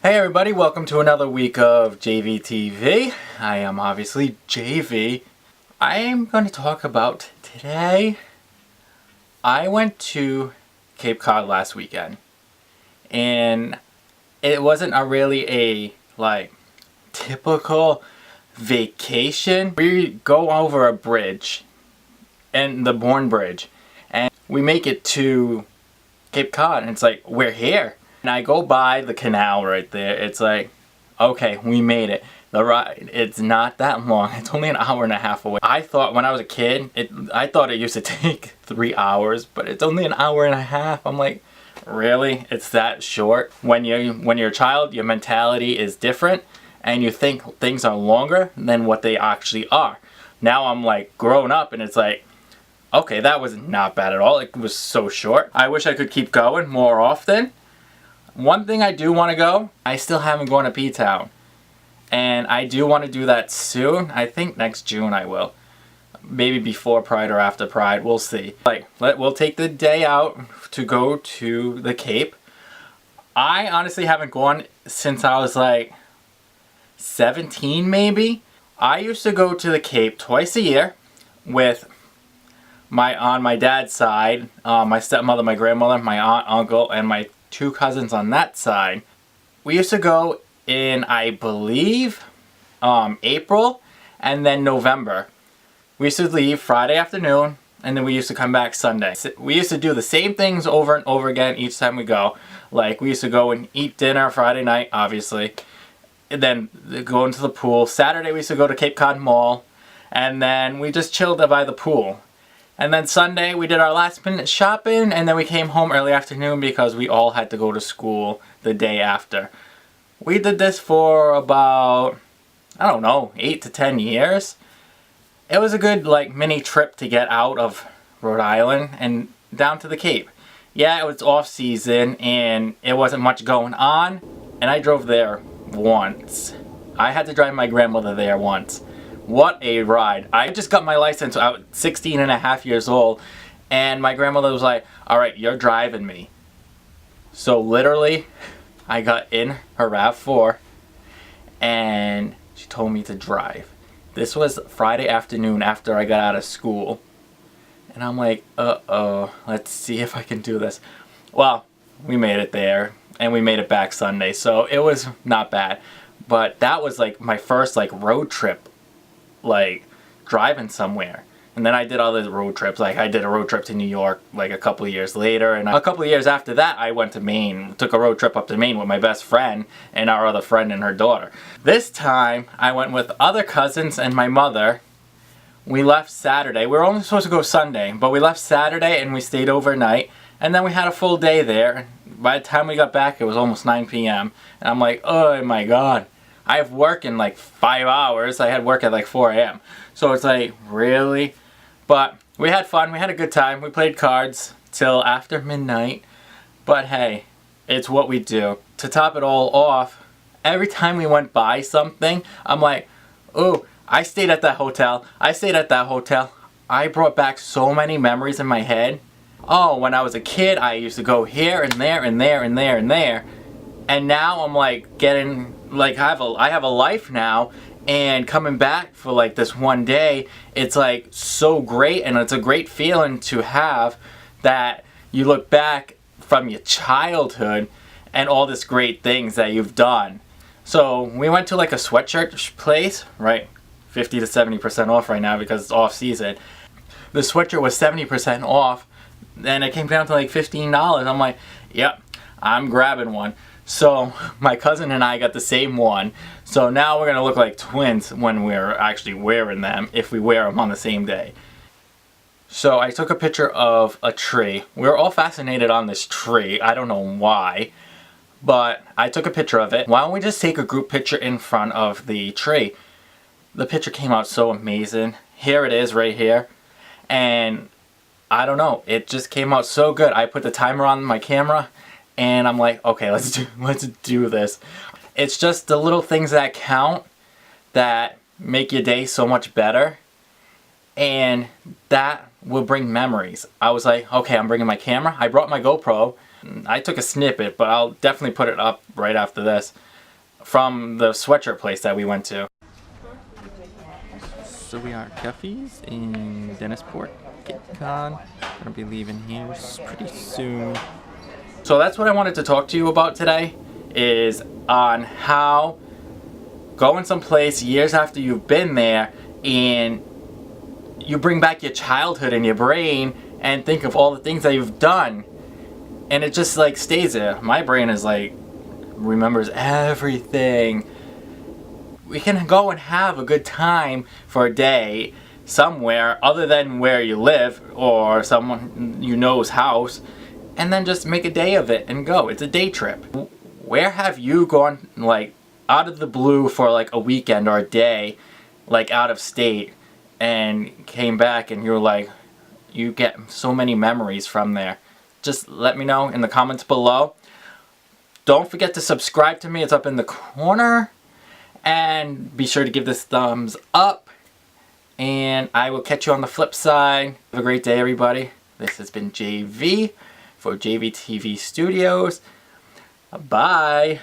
Hey everybody, welcome to another week of JVTV. I am obviously JV. I am going to talk about today. I went to Cape Cod last weekend and it wasn't really a typical vacation. We go over a bridge, and the Bourne Bridge, and we make it to Cape Cod and it's like, we're here. And I go by the canal right there. It's like, okay, we made it. The ride, it's not that long. It's only an hour and a half away. I thought when I was a kid, I thought it used to take 3 hours, but it's only an hour and a half. I'm like, really? It's that short? When you're a child, your mentality is different and you think things are longer than what they actually are. Now I'm like grown up and it's like, okay, that was not bad at all. It was so short. I wish I could keep going more often. One thing I do want to go, I still haven't gone to P-Town. And I do want to do that soon. I think next June I will. Maybe before Pride or after Pride, we'll see. We'll take the day out to go to the Cape. I honestly haven't gone since I was like 17 maybe. I used to go to the Cape twice a year with on my dad's side, my stepmother, my grandmother, my aunt, uncle, and my 2 cousins on that side. We used to go in, I believe, April and then November. We used to leave Friday afternoon and then we used to come back Sunday. We used to do the same things over and over again each time we go. Like we used to go and eat dinner Friday night, obviously, and then go into the pool. Saturday we used to go to Cape Cod Mall and then we just chilled by the pool. And then Sunday we did our last minute shopping and then we came home early afternoon because we all had to go to school the day after. We did this for about, I don't know, 8 to 10 years. It was a good mini trip to get out of Rhode Island and down to the Cape. Yeah, it was off season and it wasn't much going on, and I drove there once. I had to drive my grandmother there once. What a ride. I just got my license when I was 16 and a half years old, and my grandmother was like, alright, you're driving me. So literally, I got in her RAV4 and she told me to drive. This was Friday afternoon after I got out of school. And I'm like, uh-oh, let's see if I can do this. Well, we made it there and we made it back Sunday, so it was not bad. But that was my first road trip, driving somewhere. And then I did other road trips. I did a road trip to New York a couple of years later, and a couple of years after that I went to Maine. Took a road trip up to Maine with my best friend and our other friend and her daughter. This time I went with other cousins and my mother. We left Saturday. We were only supposed to go Sunday, but we left Saturday and we stayed overnight, and then we had a full day there. By the time we got back it was almost 9 p.m. and I'm like, oh my god, I have work in 5 hours. I had work at 4 a.m. So it's really? But we had fun. We had a good time. We played cards till after midnight. But hey, it's what we do. To top it all off, every time we went by something, I'm like, oh, I stayed at that hotel. I stayed at that hotel. I brought back so many memories in my head. Oh, when I was a kid, I used to go here and there and there and there and there. And now I'm getting, I have a life now. And coming back for this one day, it's so great, and it's a great feeling to have that you look back from your childhood and all this great things that you've done. So we went to a sweatshirt place, right? 50 to 70% off right now because it's off season. The sweatshirt was 70% off and it came down to $15. I'm like, yep, I'm grabbing one. So my cousin and I got the same one. So now we're gonna look like twins when we're actually wearing them, if we wear them on the same day. So I took a picture of a tree. We were all fascinated on this tree. I don't know why, but I took a picture of it. Why don't we just take a group picture in front of the tree? The picture came out so amazing. Here it is right here. And I don't know, it just came out so good. I put the timer on my camera and I'm like, okay, let's do this. It's just the little things that count that make your day so much better, and that will bring memories. I was like, okay, I'm bringing my camera. I brought my GoPro. I took a snippet, but I'll definitely put it up right after this. from the sweatshirt place that we went to. So we are at Keffy's in Dennisport, Cape Cod. Gonna be leaving here pretty soon. So that's what I wanted to talk to you about today, is on how going someplace years after you've been there and you bring back your childhood in your brain and think of all the things that you've done, and it just like stays there. My brain is like remembers everything. We can go and have a good time for a day somewhere other than where you live or someone you know's house, and then just make a day of it and go. It's a day trip. Where have you gone like out of the blue for like a weekend or a day, like out of state, and came back and you're like, you get so many memories from there? Just let me know in the comments below. Don't forget to subscribe to me. It's up in the corner. And be sure to give this thumbs up. And I will catch you on the flip side. Have a great day, everybody. This has been JV for JV TV Studios. Bye.